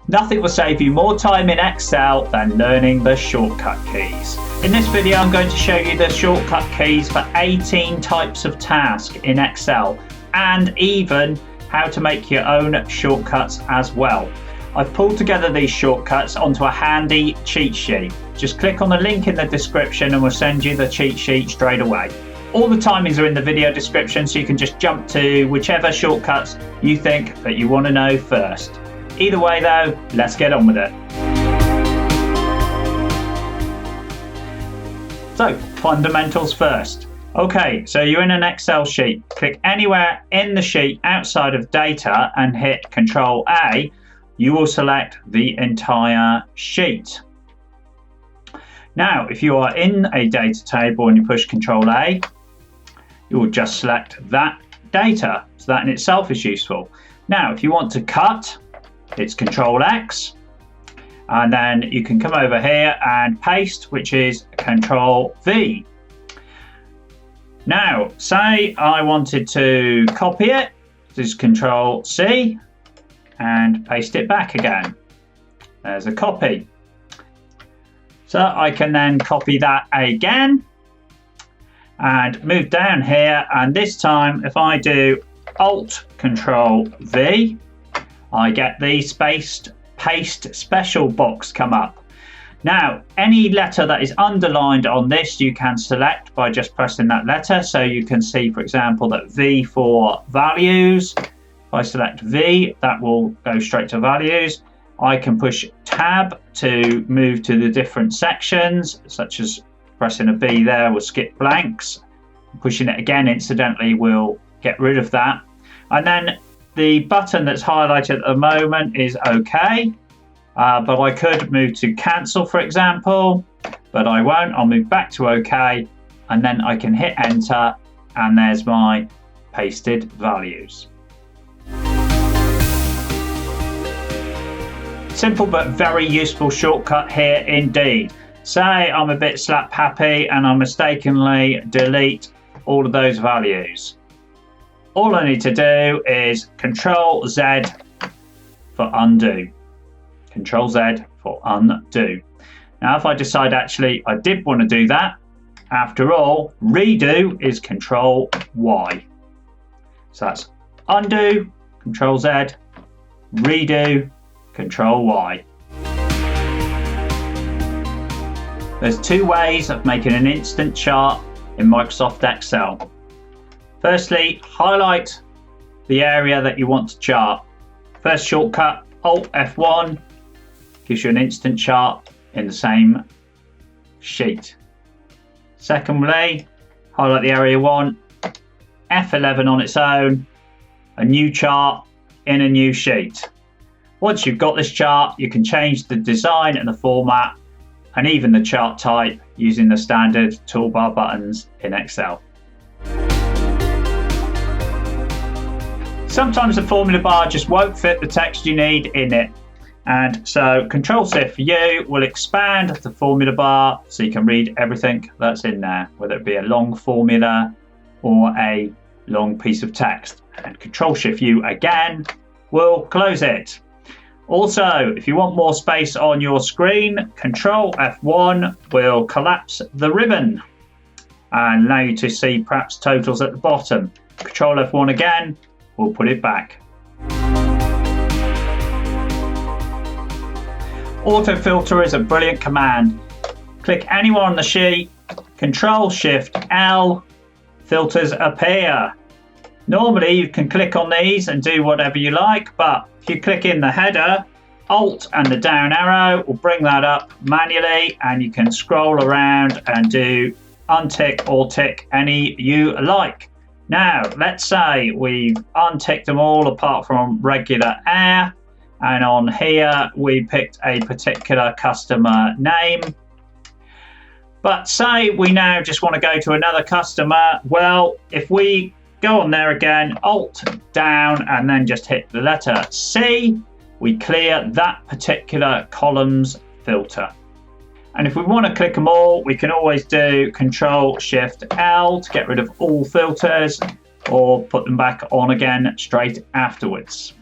Nothing will save you more time in Excel than learning the shortcut keys. In this video, I'm going to show you the shortcut keys for 18 types of tasks in Excel, and even how to make your own shortcuts as well. I've pulled together these shortcuts onto a handy cheat sheet. Just click on the link in the description and we'll send you the cheat sheet straight away. All the timings are in the video description, so you can just jump to whichever shortcuts you think that you want to know first. Either way though, let's get on with it. So, fundamentals first. Okay, so you're in an Excel sheet. Click anywhere in the sheet outside of data and hit Control A. You will select the entire sheet. Now, if you are in a data table and you push Control A, you will just select that data. So that in itself is useful. Now, if you want to cut, it's Control X, and then you can come over here and paste, which is Control V. Now, say I wanted to copy it, this is Control C, and paste it back again. There's a copy. So I can then copy that again and move down here, and this time if I do Alt Control V, I get the spaced paste special box come up. Now, any letter that is underlined on this you can select by just pressing that letter. So you can see, for example, that V for values. If I select V, that will go straight to values. I can push Tab to move to the different sections, such as pressing a B there will skip blanks. Pushing it again, incidentally, will get rid of that. And then the button that's highlighted at the moment is OK, but I could move to cancel, for example, but I won't. I'll move back to OK, and then I can hit enter, and there's my pasted values. Simple but very useful shortcut here indeed. Say I'm a bit slap happy and I mistakenly delete all of those values. All I need to do is Control Z for undo. Control Z for undo. Now if I decide actually I did want to do that, after all, redo is Control Y. So that's undo, Control Z, redo, Control Y. There's two ways of making an instant chart in Microsoft Excel. Firstly, highlight the area that you want to chart. First shortcut, Alt F1, gives you an instant chart in the same sheet. Secondly, highlight the area you want, F11 on its own, a new chart in a new sheet. Once you've got this chart, you can change the design and the format and even the chart type using the standard toolbar buttons in Excel. Sometimes the formula bar just won't fit the text you need in it, and so Control-Shift-U will expand the formula bar so you can read everything that's in there, whether it be a long formula or a long piece of text, and Control-Shift-U again will close it. Also, if you want more space on your screen, Control F1 will collapse the ribbon and allow you to see perhaps totals at the bottom. Control F1 again will put it back. Auto filter is a brilliant command. Click anywhere on the sheet, Control Shift L, filters appear. Normally you can click on these and do whatever you like, but if you click in the header, Alt and the down arrow will bring that up manually, and you can scroll around and do untick or tick any you like. Now, let's say we've unticked them all apart from regular air, and on here we picked a particular customer name. But say we now just want to go to another customer. Well, if we go on there again, Alt down, and then just hit the letter C, we clear that particular column's filter. And if we want to click them all, we can always do Control Shift L to get rid of all filters, or put them back on again straight afterwards.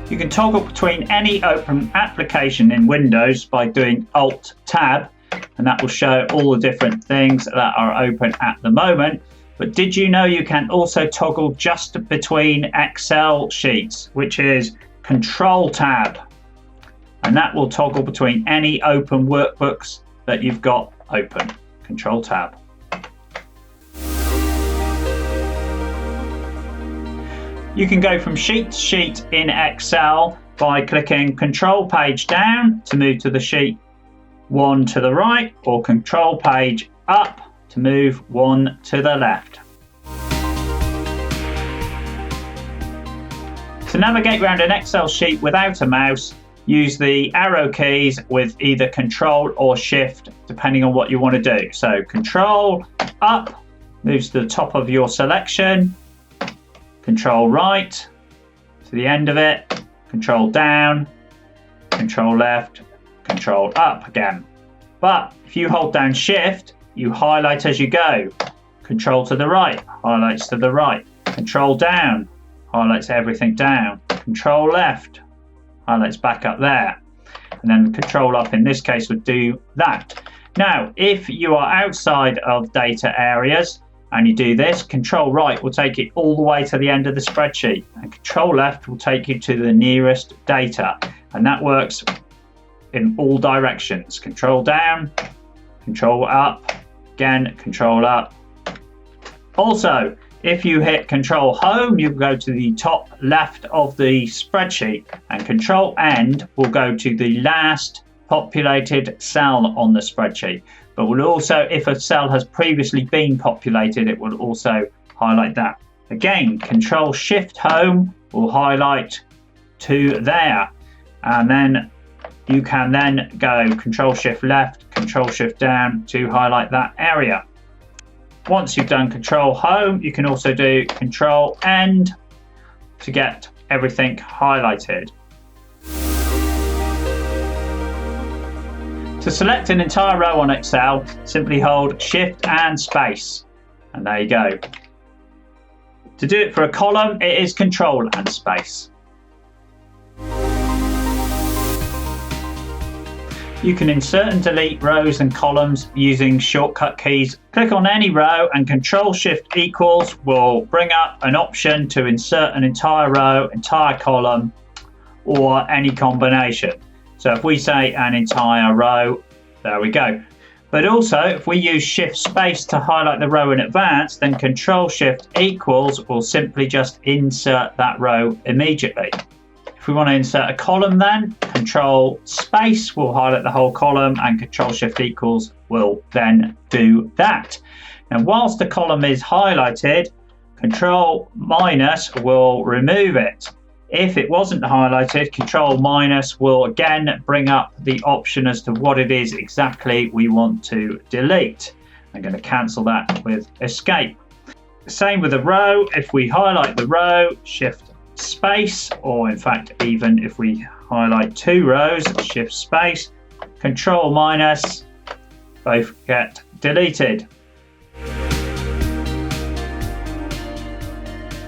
You can toggle between any open application in Windows by doing Alt-Tab, and that will show all the different things that are open at the moment. But did you know you can also toggle just between Excel sheets, which is Control-Tab, and that will toggle between any open workbooks that you've got open. Control-Tab. You can go from sheet to sheet in Excel by clicking Control Page down to move to the sheet one to the right, or Control Page up to move one to the left. To navigate around an Excel sheet without a mouse, use the arrow keys with either Control or Shift, depending on what you want to do. So Control up moves to the top of your selection, Control right to the end of it, Control down, Control left, Control up again. But if you hold down Shift, you highlight as you go. Control to the right, highlights to the right. Control down, highlights everything down. Control left, highlights back up there. And then Control up in this case would do that. Now, if you are outside of data areas and you do this, Control right will take it all the way to the end of the spreadsheet, and Control left will take you to the nearest data. And that works in all directions. Control down, Control up, again, Control up. Also, if you hit Control Home, you go to the top left of the spreadsheet, and Control End will go to the last populated cell on the spreadsheet. But will also, if a cell has previously been populated, it will also highlight that. Again, Control Shift Home will highlight to there, and then you can then go Control Shift Left, Control Shift Down to highlight that area. Once you've done Control Home, you can also do Control End to get everything highlighted. To select an entire row on Excel, simply hold Shift and Space, and there you go. To do it for a column, it is Control and Space. You can insert and delete rows and columns using shortcut keys. Click on any row and Control Shift equals will bring up an option to insert an entire row, entire column, or any combination. So if we say an entire row, there we go. But also, if we use Shift Space to highlight the row in advance, then Control Shift equals will simply just insert that row immediately. If we want to insert a column, then Control Space will highlight the whole column, and Control Shift equals will then do that. Now, whilst the column is highlighted, Control minus will remove it. If it wasn't highlighted, Control minus will again bring up the option as to what it is exactly we want to delete. I'm going to cancel that with Escape. Same with the row. If we highlight the row, Shift Space, or in fact even if we highlight two rows, Shift Space, Control minus, both get deleted.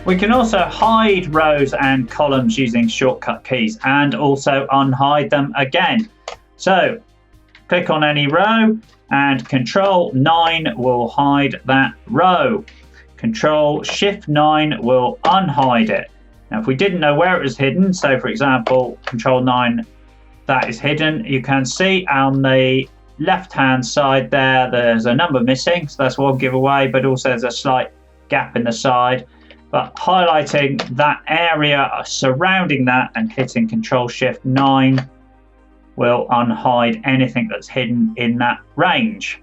We can also hide rows and columns using shortcut keys, and also unhide them again. So click on any row and Control 9 will hide that row. Control Shift 9 will unhide it. Now if we didn't know where it was hidden, so for example Control 9, that is hidden, you can see on the left hand side there's a number missing, so that's one giveaway, but also there's a slight gap in the side. But highlighting that area surrounding that and hitting Control Shift 9 will unhide anything that's hidden in that range.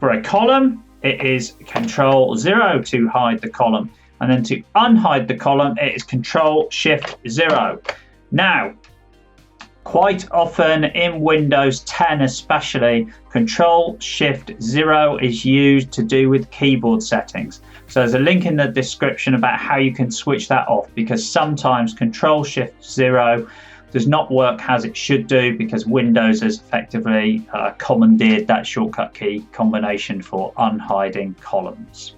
For a column, it is Control 0 to hide the column, and then to unhide the column, it is Control Shift 0. Now, quite often in Windows 10 especially, Control Shift 0 is used to do with keyboard settings. So there's a link in the description about how you can switch that off, because sometimes Control Shift 0 does not work as it should do, because Windows has effectively commandeered that shortcut key combination for unhiding columns.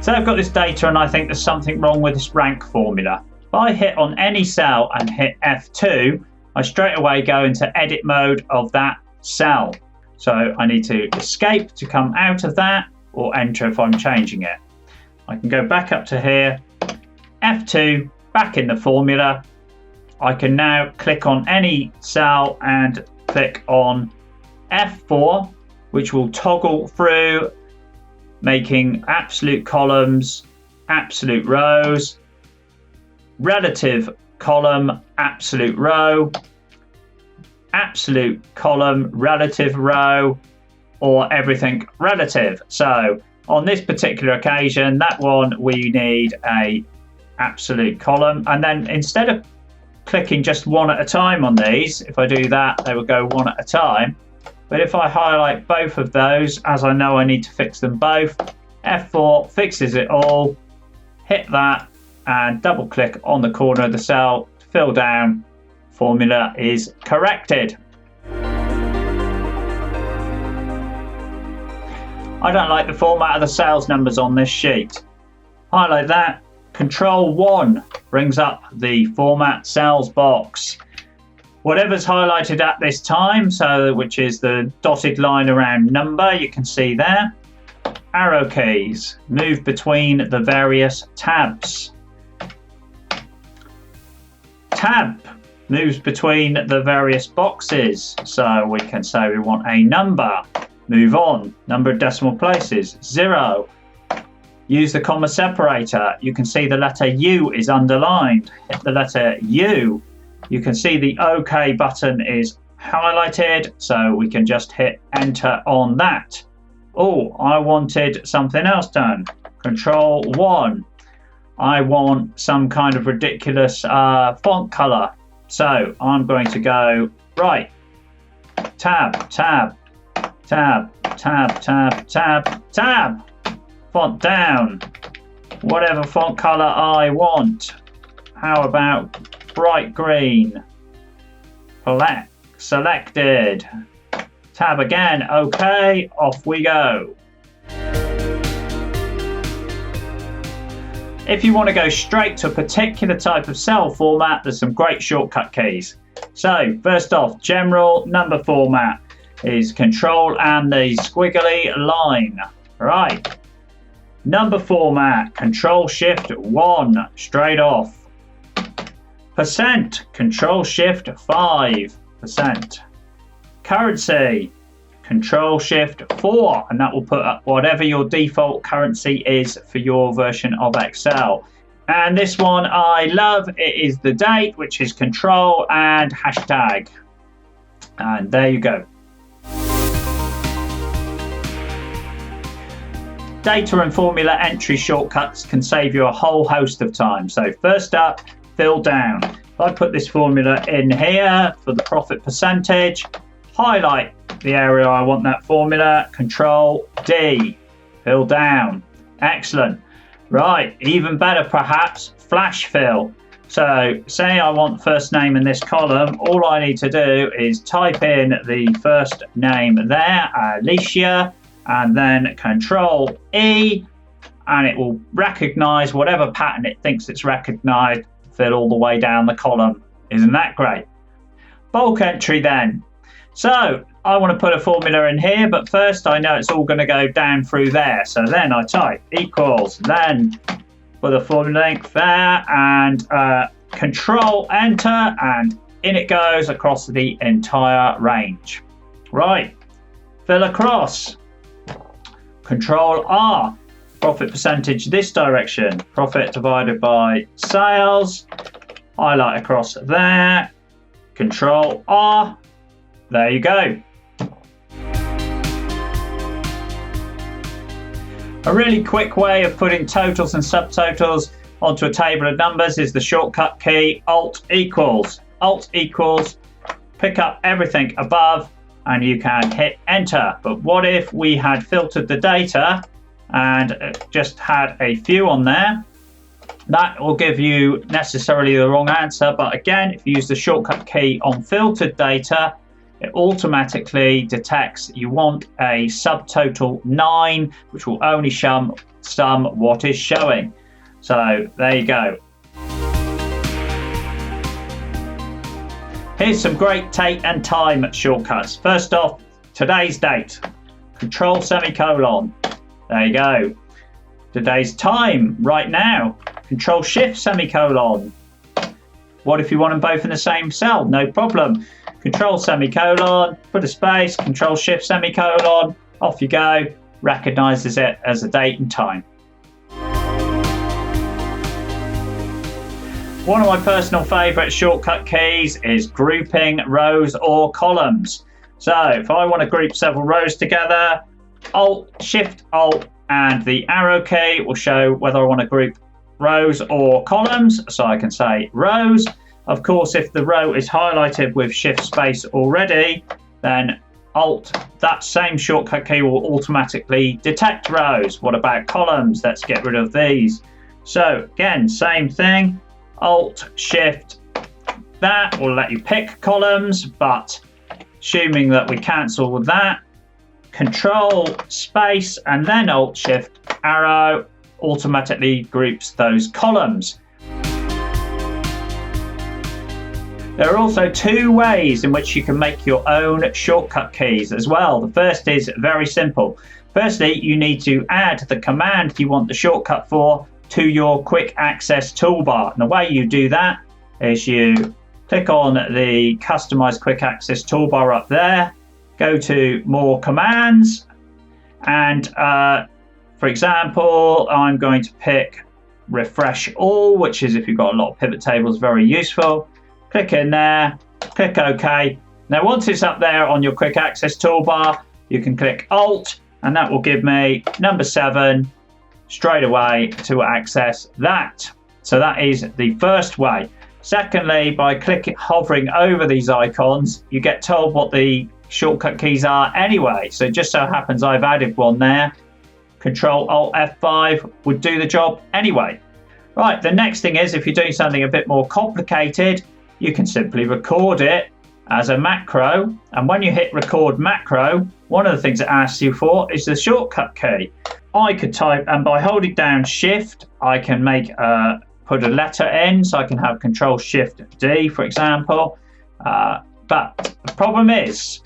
To So I've got this data and I think there's something wrong with this rank formula. If I hit on any cell and hit F2, I straight away go into edit mode of that cell. So I need to escape to come out of that, or enter if I'm changing it. I can go back up to here, F2, back in the formula. I can now click on any cell and click on F4, which will toggle through, making absolute columns, absolute rows, relative column, absolute row, absolute column, relative row, or everything relative. So on this particular occasion, that one, we need a absolute column. And then instead of clicking just one at a time on these, if I do that, they will go one at a time. But if I highlight both of those, as I know I need to fix them both, F4 fixes it all, hit that and double click on the corner of the cell to fill down. Formula is corrected. I don't like the format of the sales numbers on this sheet. Highlight that. Control 1 brings up the format cells box. Whatever's highlighted at this time, so which is the dotted line around number, you can see there. Arrow keys move between the various tabs. Tab moves between the various boxes, so we can say we want a number. Move on, number of decimal places, 0. Use the comma separator. You can see the letter U is underlined. Hit the letter U. You can see the OK button is highlighted, so we can just hit enter on that. Oh, I wanted something else done. Control 1. I want some kind of ridiculous font color. So I'm going to go right. Tab, tab, tab, tab, tab, tab, tab. Font down. Whatever font color I want. How about bright green? Selected. Tab again. OK. Off we go. If you want to go straight to a particular type of cell format, there's some great shortcut keys. So first off, general number format is control and the squiggly line. Right. Number format, control shift 1, straight off. Percent, control shift 5%. Currency, control shift 4, and that will put up whatever your default currency is for your version of Excel. And this one I love, it is the date, which is control and hashtag. And there you go. Data and formula entry shortcuts can save you a whole host of time. So first up, fill down. If I put this formula in here for the profit percentage, highlight the area I want that formula, Control D, fill down. Excellent. Right, even better perhaps, flash fill. So say I want first name in this column, all I need to do is type in the first name there, Alicia, and then Control E, and it will recognize whatever pattern it thinks it's recognized, fill all the way down the column. Isn't that great? Bulk entry then. So I want to put a formula in here, but first I know it's all going to go down through there. So then I type equals, then put the formula length there, and Control Enter, and in it goes across the entire range. Right, fill across. Control R, profit percentage this direction, profit divided by sales, highlight across there, Control R, there you go. A really quick way of putting totals and subtotals onto a table of numbers is the shortcut key Alt equals. Alt equals, pick up everything above, and you can hit enter. But what if we had filtered the data and just had a few on there? That will give you necessarily the wrong answer, but again, if you use the shortcut key on filtered data, it automatically detects you want a subtotal 9, which will only show sum what is showing. So there you go. Here's some great date and time shortcuts. First off, today's date, Control semicolon. There you go. Today's time, right now, Control Shift semicolon. What if you want them both in the same cell? No problem. Control semicolon, put a space, Control Shift semicolon, off you go. Recognizes it as a date and time. One of my personal favorite shortcut keys is grouping rows or columns. So if I want to group several rows together, Alt, Shift, Alt, and the arrow key will show whether I want to group rows or columns. So I can say rows. Of course, if the row is highlighted with Shift space already, then Alt, that same shortcut key will automatically detect rows. What about columns? Let's get rid of these. So again, same thing. Alt, Shift, that will let you pick columns, but assuming that we cancel that, Control, space, and then Alt, Shift, arrow automatically groups those columns. There are also two ways in which you can make your own shortcut keys as well. The first is very simple. Firstly, you need to add the command you want the shortcut for to your quick access toolbar. And the way you do that is you click on the customize quick access toolbar up there, go to more commands, and for example, I'm going to pick refresh all, which is, if you've got a lot of pivot tables, very useful. Click in there, click OK. Now once it's up there on your quick access toolbar, you can click Alt, and that will give me number 7 straight away to access that. So that is the first way. Secondly, by hovering over these icons, you get told what the shortcut keys are anyway. So it just so happens I've added one there. Control Alt F5 would do the job anyway. Right, the next thing is, if you're doing something a bit more complicated, you can simply record it as a macro. And when you hit record macro, one of the things it asks you for is the shortcut key. I could type, and by holding down Shift, I can put a letter in, so I can have Control Shift D, for example. But the problem is,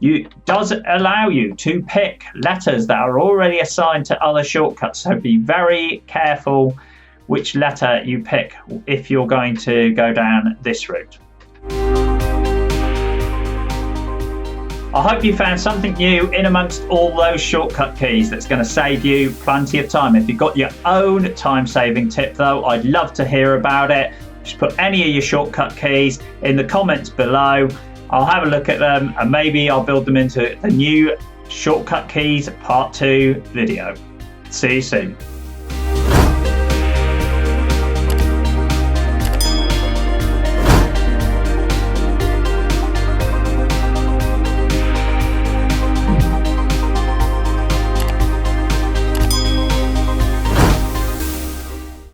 it does allow you to pick letters that are already assigned to other shortcuts. So be very careful which letter you pick if you're going to go down this route. I hope you found something new in amongst all those shortcut keys that's going to save you plenty of time. If you've got your own time-saving tip though, I'd love to hear about it. Just put any of your shortcut keys in the comments below. I'll have a look at them and maybe I'll build them into the new shortcut keys part 2 video. See you soon.